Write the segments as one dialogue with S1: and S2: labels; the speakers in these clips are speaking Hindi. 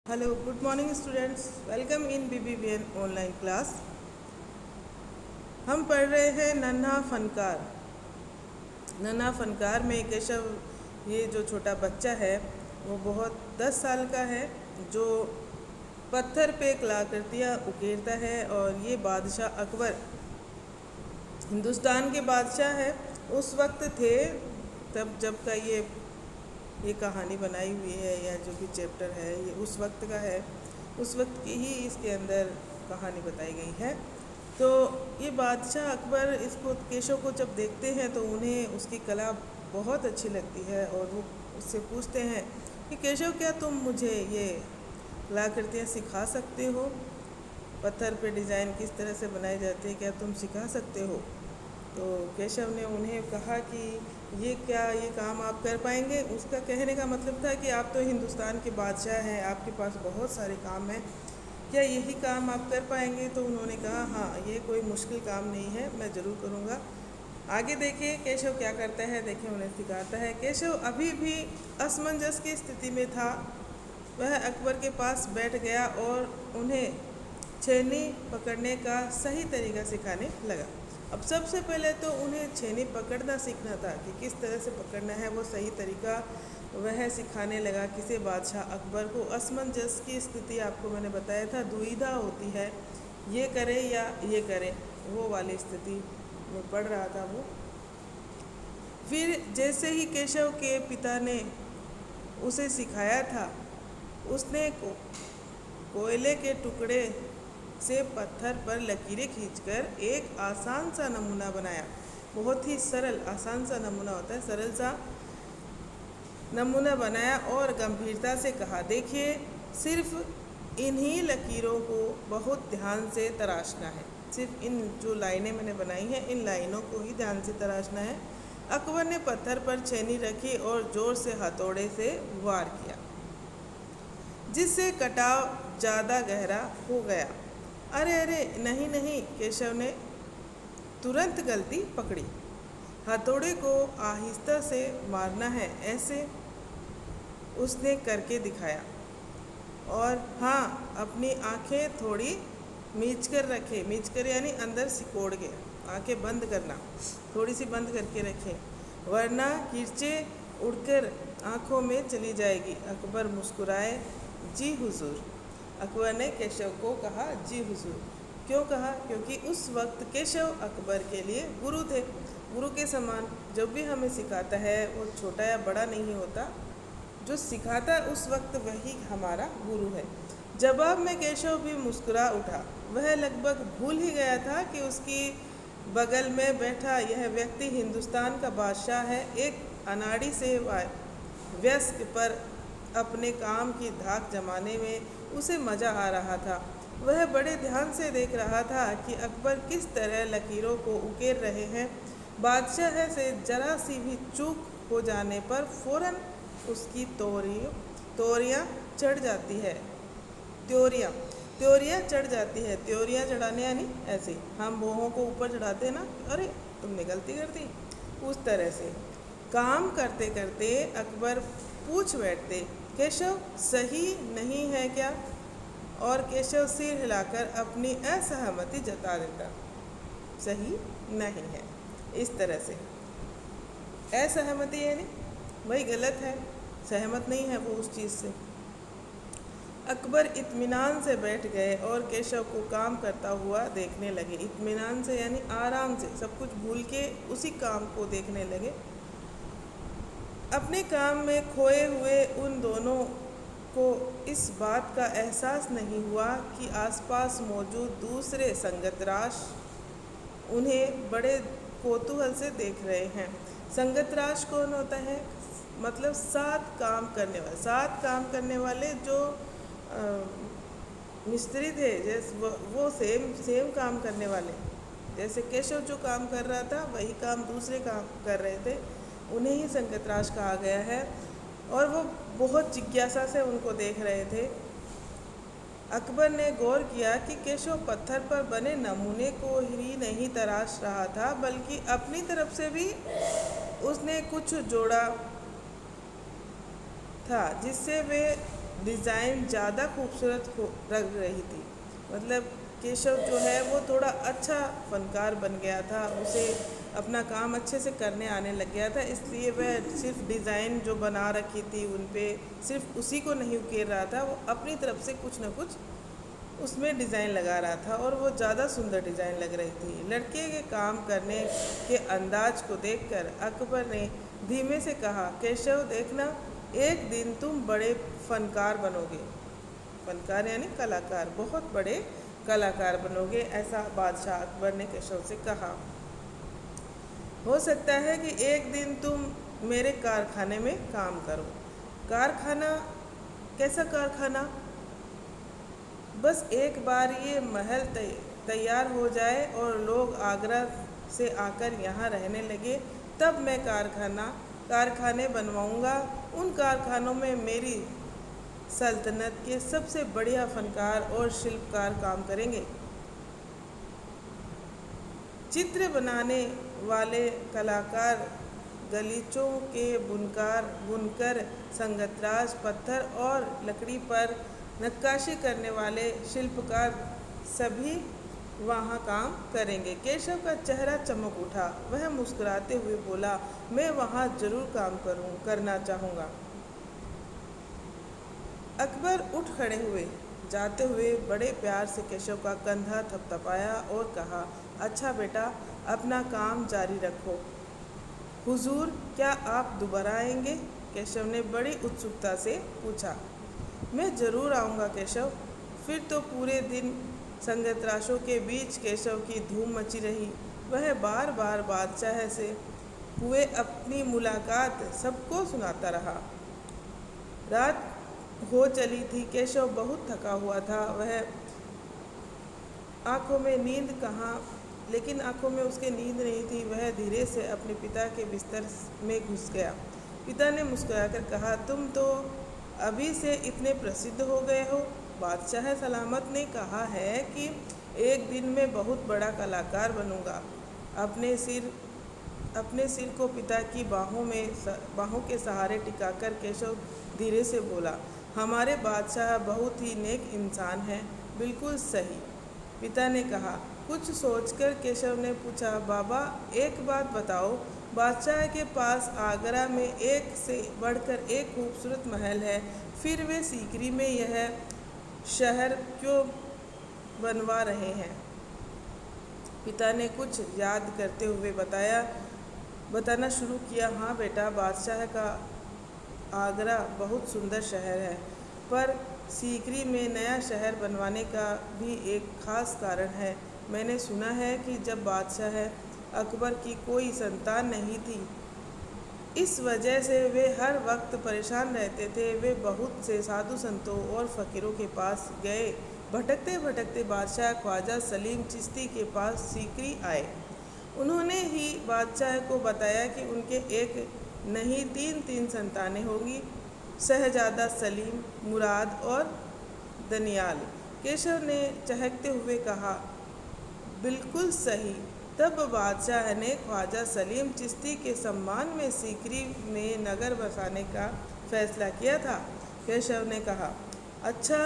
S1: Hello, good morning students. Welcome in BBVN online class. हम पढ़ रहे हैं नन्हा फनकार। नन्हा फनकार में केशव, ये जो छोटा बच्चा है वो बहुत 10 साल का है, जो पत्थर पे कलाकृतियाँ उकेरता है। और ये बादशाह अकबर, हिंदुस्तान के बादशाह है, उस वक्त थे तब जब का ये कहानी बनाई हुई है, या जो भी चैप्टर है ये उस वक्त का है। उस वक्त की ही इसके अंदर कहानी बताई गई है। तो ये बादशाह अकबर इसको, केशव को जब देखते हैं तो उन्हें उसकी कला बहुत अच्छी लगती है, और वो उससे पूछते हैं कि केशव, क्या तुम मुझे ये कलाकृतियाँ सिखा सकते हो? पत्थर पे डिज़ाइन किस तरह से बनाए जाते हैं, क्या तुम सिखा सकते हो? तो केशव ने उन्हें कहा कि ये काम आप कर पाएंगे? उसका कहने का मतलब था कि आप तो हिंदुस्तान के बादशाह हैं, आपके पास बहुत सारे काम हैं, क्या यही काम आप कर पाएंगे? तो उन्होंने कहा, हाँ, ये कोई मुश्किल काम नहीं है, मैं ज़रूर करूँगा। आगे देखिए केशव क्या करता है, देखिए उन्हें सिखाता है। केशव अभी भी असमंजस की स्थिति में था। वह अकबर के पास बैठ गया और उन्हें छेनी पकड़ने का सही तरीका सिखाने लगा। अब सबसे पहले तो उन्हें छेनी पकड़ना सीखना था कि किस तरह से पकड़ना है, वो सही तरीका वह सिखाने लगा। किसे? बादशाह अकबर को। असमंजस की स्थिति आपको मैंने बताया था, दुविधा होती है, ये करे या ये करे, वो वाली स्थिति में पड़ रहा था वो। फिर जैसे ही केशव के पिता ने उसे सिखाया था, उसने कोयले के टुकड़े से पत्थर पर लकीरें खींचकर एक आसान सा नमूना बनाया। बहुत ही सरल, आसान सा नमूना होता है, सरल सा नमूना बनाया और गंभीरता से कहा, देखिए, सिर्फ इन्हीं लकीरों को बहुत ध्यान से तराशना है। सिर्फ इन जो लाइनें मैंने बनाई हैं, इन लाइनों को ही ध्यान से तराशना है। अकबर ने पत्थर पर छेनी रखी और जोर से हथौड़े से वार किया, जिससे कटाव ज़्यादा गहरा हो गया। अरे अरे, नहीं नहीं, केशव ने तुरंत गलती पकड़ी। हथौड़े को आहिस्ता से मारना है, ऐसे उसने करके दिखाया। और हाँ, अपनी आंखें थोड़ी मीच कर रखे। मीच कर यानी अंदर सिकोड़ के, आंखें बंद करना, थोड़ी सी बंद करके रखें, वरना किरचें उड़कर आंखों में चली जाएगी। अकबर मुस्कुराए। जी हुजूर। अकबर ने केशव को कहा, जी हुजूर। क्यों कहा? क्योंकि उस वक्त केशव अकबर के लिए गुरु थे, गुरु के समान। जब भी हमें सिखाता है वो छोटा या बड़ा नहीं होता, जो सिखाता है उस वक्त वही हमारा गुरु है। जवाब में केशव भी मुस्कुरा उठा। वह लगभग भूल ही गया था कि उसकी बगल में बैठा यह व्यक्ति हिंदुस्तान का बादशाह है। एक अनाड़ी से व्यस्क पर अपने काम की धाक जमाने में उसे मज़ा आ रहा था। वह बड़े ध्यान से देख रहा था कि अकबर किस तरह लकीरों को उकेर रहे हैं। बादशाह से जरा सी भी चूक हो जाने पर फौरन उसकी त्योरियाँ चढ़ जाती है। त्योरियाँ चढ़ जाती है। त्योरियाँ चढ़ाने यानी ऐसे हम बोहों को ऊपर चढ़ाते ना, अरे तुमने गलती कर दी, उस तरह से। काम करते करते अकबर पूछ बैठते, केशव, सही नहीं है क्या? और केशव सिर हिलाकर अपनी असहमति जता देता, सही नहीं है, इस तरह से। असहमति यानी वही गलत है, सहमत नहीं है वो उस चीज़ से। अकबर इत्मीनान से बैठ गए और केशव को काम करता हुआ देखने लगे। इत्मीनान से यानी आराम से, सब कुछ भूल के उसी काम को देखने लगे। अपने काम में खोए हुए उन दोनों को इस बात का एहसास नहीं हुआ कि आसपास मौजूद दूसरे संगतराश उन्हें बड़े कौतूहल से देख रहे हैं। संगतराश कौन होता है? मतलब साथ काम करने वाले, साथ काम करने वाले जो मिस्त्री थे, जैसे वो सेम काम करने वाले। जैसे केशव जो काम कर रहा था वही काम दूसरे काम कर रहे थे, उन्हें ही संगतराश कहा गया है। और वो बहुत जिज्ञासा से उनको देख रहे थे। अकबर ने गौर किया कि केशव पत्थर पर बने नमूने को ही नहीं तराश रहा था, बल्कि अपनी तरफ से भी उसने कुछ जोड़ा था, जिससे वे डिज़ाइन ज़्यादा खूबसूरत हो लग रही थी। मतलब केशव जो है वो थोड़ा अच्छा फनकार बन गया था, उसे अपना काम अच्छे से करने आने लग गया था, इसलिए वह सिर्फ डिज़ाइन जो बना रखी थी उन पे सिर्फ उसी को नहीं उकेर रहा था, वो अपनी तरफ से कुछ न कुछ उसमें डिज़ाइन लगा रहा था और वो ज़्यादा सुंदर डिज़ाइन लग रही थी। लड़के के काम करने के अंदाज को देखकर अकबर ने धीमे से कहा, केशव देखना, एक दिन तुम बड़े फनकार बनोगे। फनकार यानी कलाकार, बहुत बड़े कलाकार बनोगे, ऐसा बादशाह अकबर ने केशव से कहा। हो सकता है कि एक दिन तुम मेरे कारखाने में काम करो। कारखाना? कैसा कारखाना? बस एक बार ये महल तैयार हो जाए और लोग आगरा से आकर यहाँ रहने लगे, तब मैं कारखाने बनवाऊँगा। उन कारखानों में मेरी सल्तनत के सबसे बढ़िया फनकार और शिल्पकार काम करेंगे। चित्र बनाने वाले कलाकार, गलीचों के बुनकर, संगतराज, पत्थर और लकड़ी पर नक्काशी करने वाले शिल्पकार सभी वहाँ काम करेंगे। केशव का चेहरा चमक उठा, वह मुस्कुराते हुए बोला, मैं वहाँ जरूर काम करना चाहूँगा। अकबर उठ खड़े हुए, जाते हुए बड़े प्यार से केशव का कंधा थपथपाया और कहा, अच्छा बेटा, अपना काम जारी रखो। हुजूर, क्या आप दोबारा आएंगे? केशव ने बड़ी उत्सुकता से पूछा। मैं ज़रूर आऊँगा केशव। फिर तो पूरे दिन संगतराशों के बीच केशव की धूम मची रही। वह बार बार बादशाह से हुए अपनी मुलाकात सबको सुनाता रहा। रात हो चली थी, केशव बहुत थका हुआ था। वह आंखों में नींद कहाँ, लेकिन आंखों में उसके नींद नहीं थी। वह धीरे से अपने पिता के बिस्तर में घुस गया। पिता ने मुस्कुराकर कहा, तुम तो अभी से इतने प्रसिद्ध हो गए हो। बादशाह सलामत ने कहा है कि एक दिन मैं बहुत बड़ा कलाकार बनूंगा। अपने सिर को पिता की बाहों के सहारे टिकाकर केशव धीरे से बोला, हमारे बादशाह बहुत ही नेक इंसान हैं। बिल्कुल सही, पिता ने कहा। कुछ सोचकर केशव ने पूछा, बाबा एक बात बताओ, बादशाह के पास आगरा में एक से बढ़कर एक खूबसूरत महल है, फिर वे सीकरी में यह शहर क्यों बनवा रहे हैं? पिता ने कुछ याद करते हुए बताना शुरू किया, हाँ बेटा, बादशाह का आगरा बहुत सुंदर शहर है, पर सीकरी में नया शहर बनवाने का भी एक ख़ास कारण है। मैंने सुना है कि जब बादशाह अकबर की कोई संतान नहीं थी, इस वजह से वे हर वक्त परेशान रहते थे। वे बहुत से साधु संतों और फ़कीरों के पास गए। भटकते भटकते बादशाह ख्वाजा सलीम चिश्ती के पास सीकरी आए। उन्होंने ही बादशाह को बताया कि उनके एक नहीं तीन संतानें होंगी, शहजादा सलीम, मुराद और दनियाल। केशव ने चहकते हुए कहा, बिल्कुल सही। तब बादशाह ने ख्वाजा सलीम चिश्ती के सम्मान में सीकरी में नगर बसाने का फैसला किया था। केशव ने कहा, अच्छा,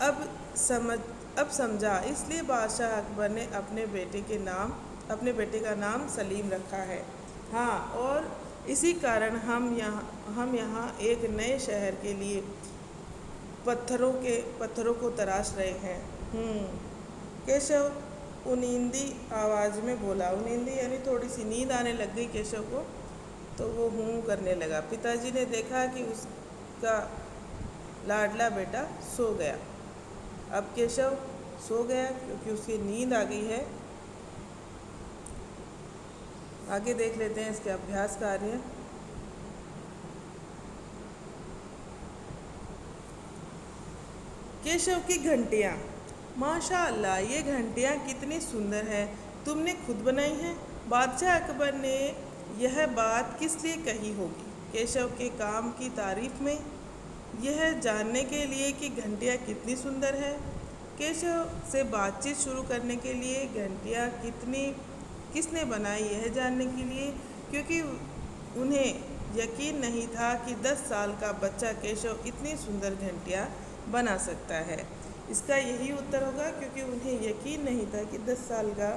S1: अब समझा, इसलिए बादशाह अकबर ने अपने बेटे का नाम सलीम रखा है। हाँ, और इसी कारण हम यहाँ एक नए शहर के लिए पत्थरों को तराश रहे हैं। केशव उनींदी आवाज़ में बोला। उनींदी यानी थोड़ी सी नींद आने लग गई केशव को, तो वो हूँ करने लगा। पिताजी ने देखा कि उसका लाडला बेटा सो गया। अब केशव सो गया क्योंकि उसकी नींद आ गई है। आगे देख लेते हैं इसके अभ्यास कार्य। केशव की घंटियाँ। माशाअल्लाह, ये घंटियाँ कितनी सुंदर है, तुमने खुद बनाई हैं? बादशाह अकबर ने यह बात किस लिए कही होगी? केशव के काम की तारीफ में, यह जानने के लिए कि घंटियाँ कितनी सुंदर है। केशव से बातचीत शुरू करने के लिए, घंटियाँ किसने बनाई यह जानने के लिए, क्योंकि उन्हें यकीन नहीं था कि 10 साल का बच्चा केशव इतनी सुंदर घंटियाँ बना सकता है। इसका यही उत्तर होगा, क्योंकि उन्हें यकीन नहीं था कि 10 साल का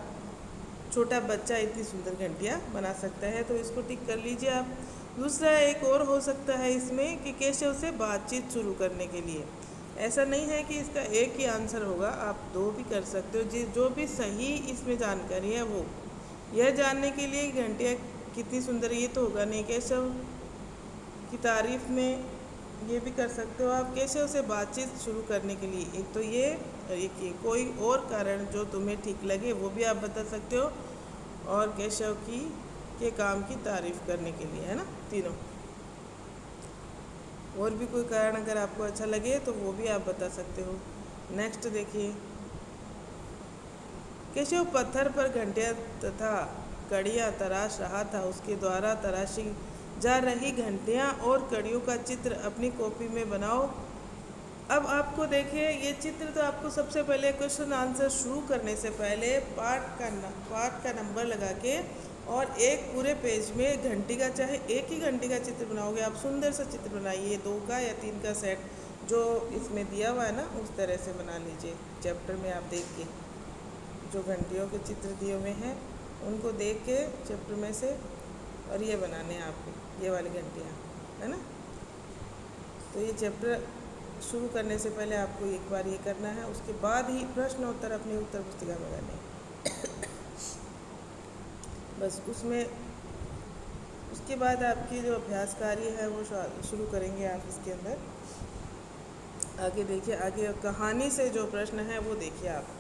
S1: छोटा बच्चा इतनी सुंदर घंटियाँ बना सकता है। तो इसको टिक कर लीजिए आप। दूसरा एक और हो सकता है इसमें कि केशव से बातचीत शुरू करने के लिए। ऐसा नहीं है कि इसका एक ही आंसर होगा, आप दो भी कर सकते हो। जो भी सही इसमें जानकारी है वो यह जानने के लिए घंटियाँ कितनी सुंदर है ये तो होगा नहीं। केशव की तारीफ में ये भी कर सकते हो आप, केशव से बातचीत शुरू करने के लिए। एक तो ये और एक ये, कोई और कारण जो तुम्हें ठीक लगे वो भी आप बता सकते हो, और केशव के काम की तारीफ करने के लिए, है ना, तीनों। और भी कोई कारण अगर आपको अच्छा लगे तो वो भी आप बता सकते हो। नेक्स्ट देखिए, केशव पत्थर पर घंटियाँ तथा कड़ियाँ तराश रहा था। उसके द्वारा तराशी जा रही घंटियाँ और कड़ियों का चित्र अपनी कॉपी में बनाओ। अब आपको देखिए ये चित्र, तो आपको सबसे पहले क्वेश्चन आंसर शुरू करने से पहले पार्ट का नंबर लगा के और एक पूरे पेज में घंटी का, चाहे एक ही घंटी का चित्र बनाओगे आप, सुंदर सा चित्र बनाइए, 2 का या 3 का सेट जो इसमें दिया हुआ है ना उस तरह से बना लीजिए। चैप्टर में आप देख के जो घंटियों के चित्र दिए हुए हैं उनको देख के चैप्टर में से, और ये बनाने हैं आपको, ये वाली घंटियाँ, है ना। तो ये चैप्टर शुरू करने से पहले आपको एक बार ये करना है, उसके बाद ही प्रश्न उत्तर अपनी उत्तर पुस्तिका में करने बस। उसमें उसके बाद आपकी जो अभ्यास कार्य है वो शुरू करेंगे आप इसके अंदर। आगे देखिए, आगे कहानी से जो प्रश्न है वो देखिए आप।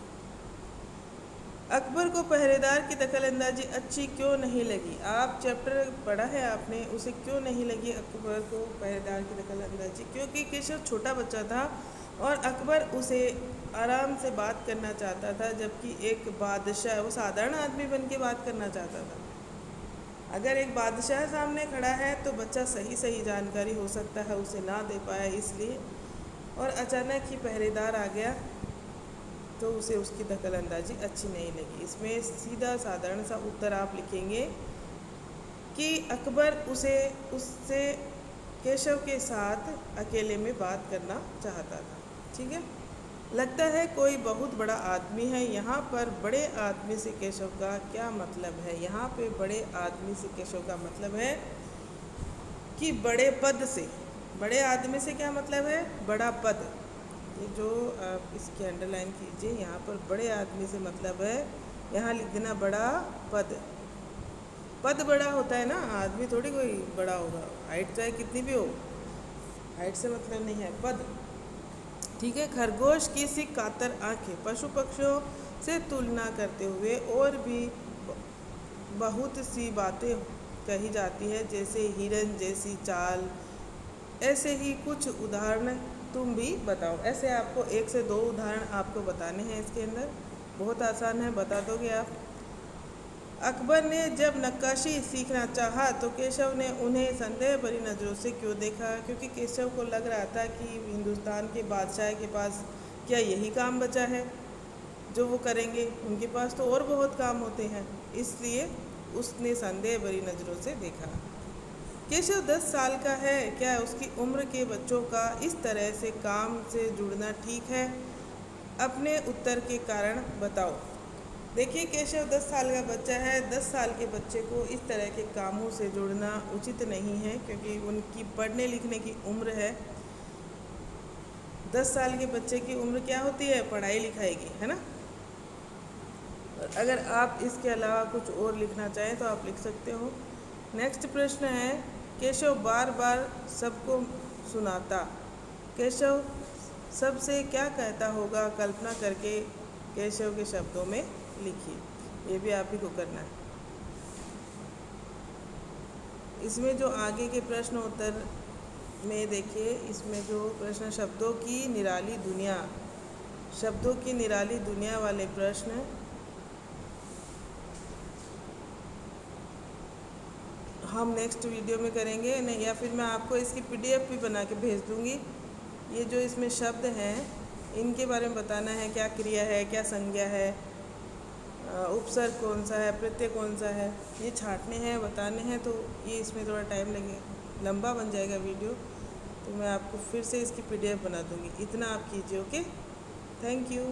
S1: अकबर को पहरेदार की दखलंदाजी अच्छी क्यों नहीं लगी? आप चैप्टर पढ़ा है आपने, उसे क्यों नहीं लगी अकबर को पहरेदार की दखलंदाजी? क्योंकि केशव छोटा बच्चा था और अकबर उसे आराम से बात करना चाहता था, जबकि एक बादशाह वो साधारण आदमी बन के बात करना चाहता था। अगर एक बादशाह सामने खड़ा है तो बच्चा सही जानकारी हो सकता है उसे ना दे पाया इसलिए, और अचानक ही पहरेदार आ गया तो उसे उसकी दखलंदाजी अच्छी नहीं लगी। इसमें सीधा साधारण सा उत्तर आप लिखेंगे कि अकबर उससे केशव के साथ अकेले में बात करना चाहता था। ठीक है, लगता है कोई बहुत बड़ा आदमी है। यहाँ पर बड़े आदमी से केशव का क्या मतलब है? यहाँ पे बड़े आदमी से केशव का मतलब है कि बड़े पद से। बड़े आदमी से क्या मतलब है? बड़ा पद। ये जो आप इसकी अंडरलाइन कीजिए, यहाँ पर बड़े आदमी से मतलब है, यहाँ लिख देना बड़ा पद। पद बड़ा होता है ना, आदमी थोड़ी कोई बड़ा होगा, हाइट चाहे कितनी भी हो, हाइट से मतलब नहीं है, पद। ठीक है, खरगोश की सी कातर आंखें, पशु पक्षियों से तुलना करते हुए और भी बहुत सी बातें कही जाती है, जैसे हिरन जैसी चाल। ऐसे ही कुछ उदाहरण तुम भी बताओ। ऐसे आपको 1 से 2 उदाहरण आपको बताने हैं इसके अंदर, बहुत आसान है, बता दोगे आप। अकबर ने जब नक्काशी सीखना चाहा तो केशव ने उन्हें संदेह भरी नज़रों से क्यों देखा? क्योंकि केशव को लग रहा था कि हिंदुस्तान के बादशाह के पास क्या यही काम बचा है जो वो करेंगे, उनके पास तो और बहुत काम होते हैं, इसलिए उसने संदेह भरी नज़रों से देखा। केशव 10 साल का है, क्या उसकी उम्र के बच्चों का इस तरह से काम से जुड़ना ठीक है? अपने उत्तर के कारण बताओ। देखिए, केशव 10 साल का बच्चा है। 10 साल के बच्चे को इस तरह के कामों से जुड़ना उचित नहीं है, क्योंकि उनकी पढ़ने लिखने की उम्र है। 10 साल के बच्चे की उम्र क्या होती है? पढ़ाई लिखाई की, है ना। अगर आप इसके अलावा कुछ और लिखना चाहें तो आप लिख सकते हो। नेक्स्ट प्रश्न है, केशव बार बार सबको सुनाता। केशव सबसे क्या कहता होगा? कल्पना करके केशव के शब्दों में लिखिए। ये भी आप ही को करना है। इसमें जो आगे के प्रश्न उत्तर में देखिए, इसमें जो प्रश्न शब्दों की निराली दुनिया वाले प्रश्न हम नेक्स्ट वीडियो में करेंगे, नहीं या फिर मैं आपको इसकी PDF भी बना के भेज दूँगी। ये जो इसमें शब्द हैं इनके बारे में बताना है, क्या क्रिया है, क्या संज्ञा है, उपसर्ग कौन सा है, प्रत्यय कौन सा है, ये छांटने हैं, बताने हैं, तो ये इसमें थोड़ा टाइम लगेगा। लंबा बन जाएगा वीडियो, तो मैं आपको फिर से इसकी PDF बना दूँगी। इतना आप कीजिए। Okay, thank you.